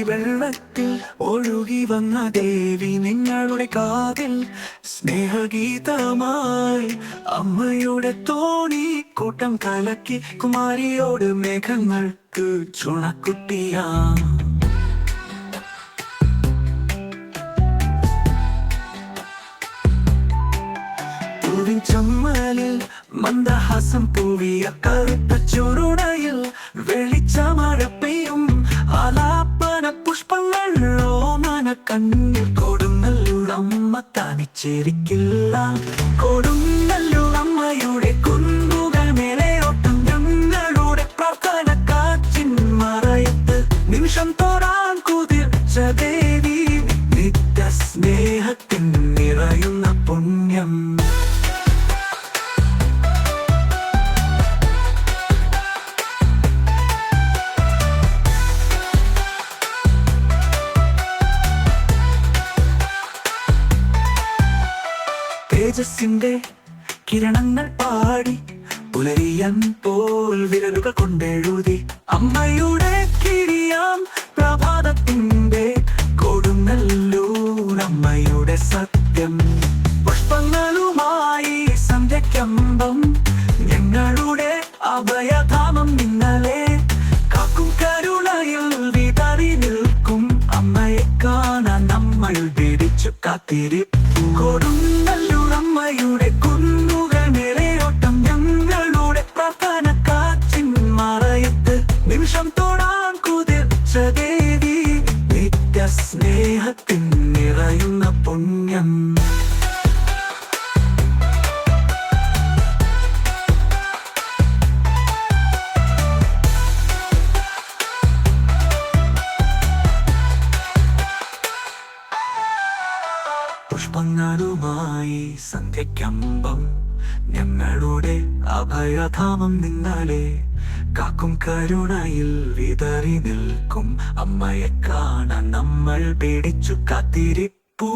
വെള്ളത്തിൽ ഒഴുകി വന്ന ദേവി നിങ്ങളുടെ കാതിൽ സ്നേഹഗീതമായി അമ്മയുടെ തോണി കൂട്ടം കലക്കി കുമാരിയോട് മേഘങ്ങൾക്ക് ചുണക്കുട്ടിയാ ചമ്മലിൽ മന്ദഹാസം പൂവിയ കറുത്ത ചുരുണയിൽ വെളിച്ചമഴ പെയ്യും ആലാപന പുഷ്പങ്ങൾ ഓമന കണ്ണിൽ കൊടുങ്ങല്ലൂരമ്മ തനിച്ചിരിക്കില്ല. കൊടുങ്ങല്ലൂരമ്മയുടെ കുന്നുകൾ മേലെയോട്ടം ഞങ്ങളുടെ പ്രാർത്ഥന കാറ്റിൻ മറയത്ത് നിമിഷം തോറാൻ കുതിർച്ച ദേവി നിത്യ സ്നേഹത്തിൻ നിറയുന്ന പുണ്യം. തേജസ്സിന്റെ കിരണങ്ങൾ പാടി പുലരിയൻ പോൽ വിരലുകൾ കൊണ്ടെഴുതി അമ്മയുടെ കിരിയാം പ്രഭാതത്തിന്റെ കൊടുങ്ങല്ലൂർ അമ്മയുടെ സത്യം. പുഷ്പങ്ങളുമായി സന്ധ്യക്കമ്പം ഞങ്ങളുടെ അഭയധാമം നിങ്ങളെ കാക്കും കരുണയിൽ വിതറി നിൽക്കും അമ്മയെ കാണാൻ നമ്മൾ പിടിച്ചു കാത്തിരിപ്പു. കൊടുങ്ങല്ലൂരമ്മയുടെ കുന്നുകൾ മേലെയോട്ടം ഞങ്ങളുടെ പ്രാർത്ഥന കാറ്റിൻ മറയത്ത് നിമിഷം തൊടാൻ കുതിർച്ച ദേവി നിത്യ സ്നേഹത്തിൻ നിറയുന്ന പുണ്യം. പുഷ്പങ്ങളുമായി സന്ധ്യക്കമ്പം ഞങ്ങളുടെ അഭയധാമം നിങ്ങളെ കാക്കും കരുണയിൽ വിതറി നിൽക്കും അമ്മയെ കാണാൻ നമ്മൾ പിടിച്ചു കാത്തിരിപ്പൂ.